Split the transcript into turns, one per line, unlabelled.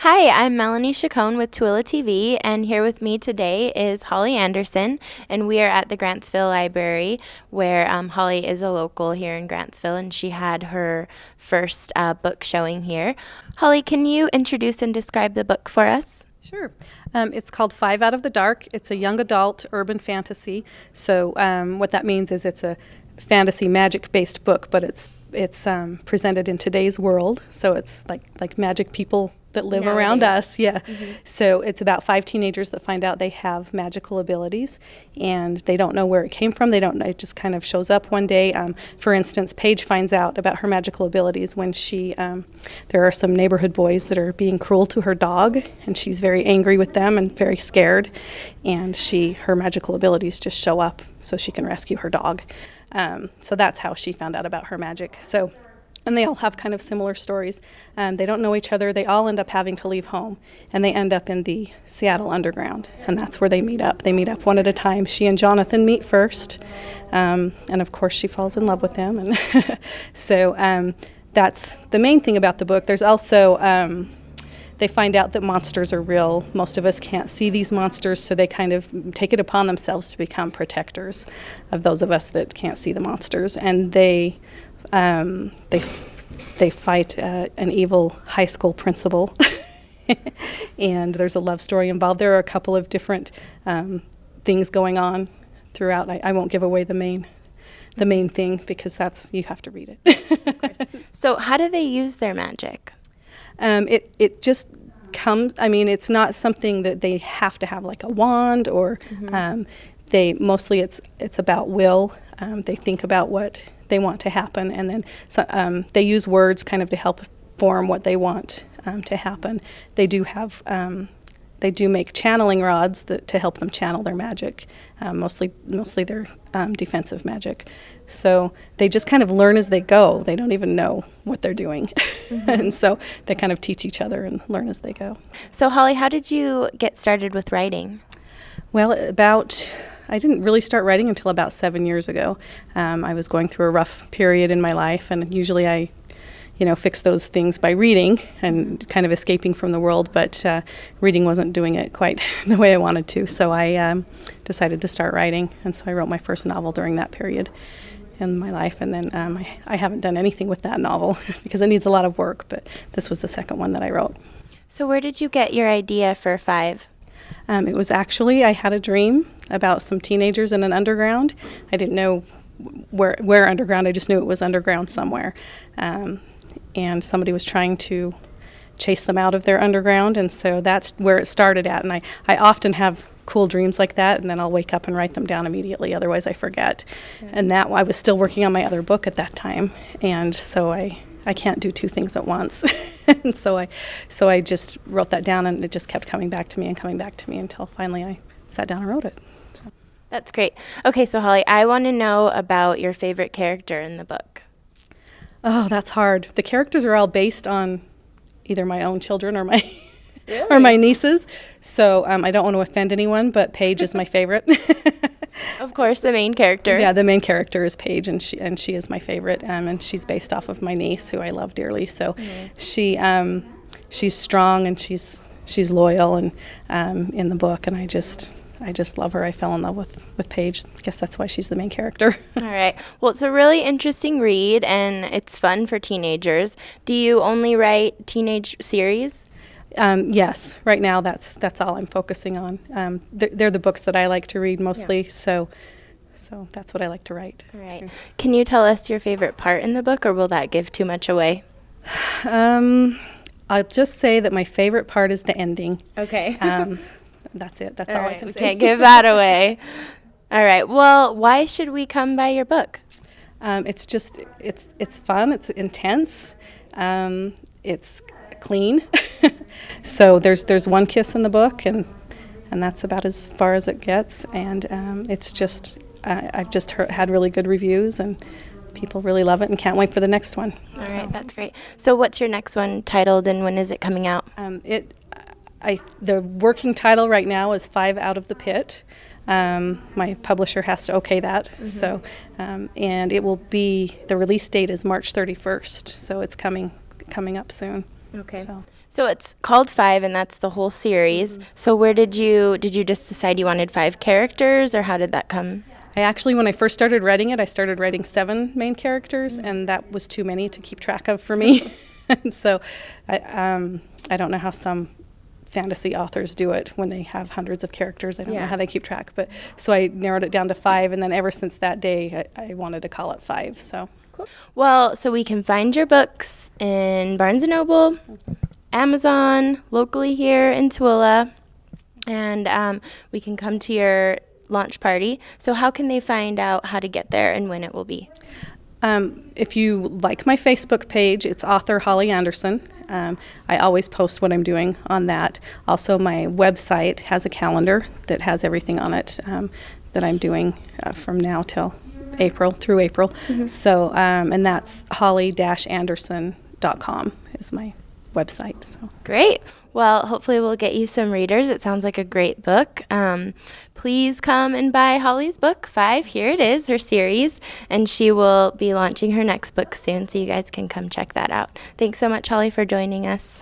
Hi, I'm Melanie Chacon with TooeleTV, and here with me today is Holli Anderson, and we are at the Grantsville Library, where Holli is a local here in Grantsville, and she had her first book showing here. Holli, can you introduce and describe the book for us?
Sure. It's called Five Out of the Dark. It's a young adult urban fantasy. So what that means is it's a fantasy magic-based book, but it's presented in today's world. So it's like magic people that live around us. Yeah. Mm-hmm. So it's about 5 teenagers that find out they have magical abilities, and they don't know where it came from. They don't know. It just kind of shows up one day. For instance, Paige finds out about her magical abilities when there are some neighborhood boys that are being cruel to her dog, and she's very angry with them and very scared, and her magical abilities just show up so she can rescue her dog. So that's how she found out about her magic. And they all have kind of similar stories. They don't know each other. They all end up having to leave home, and they end up in the Seattle Underground, and that's where they meet up. They meet up one at a time. She and Jonathan meet first, and of course she falls in love with him. And so that's the main thing about the book. There's also they find out that monsters are real. Most of us can't see these monsters, so they kind of take it upon themselves to become protectors of those of us that can't see the monsters, and they fight an evil high school principal, and there's a love story involved. There are a couple of different things going on throughout. I won't give away the main thing because you have to read it.
So how do they use their magic?
It just comes. I mean, it's not something that they have to have like a wand or. Mm-hmm. It's about will. They think about what they want to happen, and then they use words kind of to help form what they want to happen. They do make channeling rods to help them channel their magic, mostly their defensive magic. So they just kind of learn as they go. They don't even know what they're doing. Mm-hmm. And so they kind of teach each other and learn as they go.
So Holli, how did you get started with writing?
Well, I didn't really start writing until about 7 years ago. I was going through a rough period in my life, and usually I fix those things by reading and kind of escaping from the world, but reading wasn't doing it quite the way I wanted to, so I decided to start writing, and so I wrote my first novel during that period in my life, and then I haven't done anything with that novel because it needs a lot of work, but this was the second one that I wrote. So
where did you get your idea for 5?
It was actually, I had a dream about some teenagers in an underground. I didn't know where underground, I just knew it was underground somewhere. And somebody was trying to chase them out of their underground, and so that's where it started at. And I often have cool dreams like that, and then I'll wake up and write them down immediately, otherwise I forget. Yeah. And that I was still working on my other book at that time, and so I can't do 2 things at once. And so I just wrote that down, and it just kept coming back to me until finally I sat down and wrote it. So.
That's great. Okay, so Holli, I want to know about your favorite character in the book.
Oh, that's hard. The characters are all based on either my own children or or my nieces. So I don't want to offend anyone, but Paige is my favorite.
Of course, the main character.
Yeah, the main character is Paige, and she is my favorite, and she's based off of my niece, who I love dearly. So she's strong, and she's loyal, and in the book, and I just love her. I fell in love with Paige. I guess that's why she's the main character. All
right. Well, it's a really interesting read, and it's fun for teenagers. Do you only write teenage series?
Yes. Right now, that's all I'm focusing on. They're the books that I like to read mostly, yeah. So that's what I like to write.
All right. Can you tell us your favorite part in the book, or will that give too much away?
I'll just say that my favorite part is the ending.
Okay.
That's it. That's all I can say.
Can't give that away. All right. Well, why should we come buy your book?
It's fun. It's intense. It's clean. So there's one kiss in the book, and that's about as far as it gets. And it's just I've just had really good reviews, and people really love it and can't wait for the next one.
All right. That's great. So what's your next one titled, and when is it coming out?
The working title right now is 5 Out of the Pit. My publisher has to okay that. Mm-hmm. So, and the release date is March 31st. So it's coming up soon.
Okay. So it's called Five, and that's the whole series. So where did you just decide you wanted 5 characters, or how did that come?
I actually, when I first started writing it, I started writing 7 main characters, and that was too many to keep track of for me. And so I don't know how some fantasy authors do it when they have hundreds of characters. I don't know how they keep track. But so I narrowed it down to 5, and then ever since that day, I wanted to call it 5. So.
Cool. Well, so we can find your books in Barnes & Noble, Amazon, locally here in Tooele, and we can come to your launch party. So how can they find out how to get there and when it will be?
If you like my Facebook page, it's author Holli Anderson. I always post what I'm doing on that. Also, my website has a calendar that has everything on it that I'm doing from now till through April. So, and that's holli-anderson.com is my website. So.
Great. Well, hopefully we'll get you some readers. It sounds like a great book. Please come and buy Holli's book, 5. Here it is, her series, and she will be launching her next book soon, so you guys can come check that out. Thanks so much, Holli, for joining us.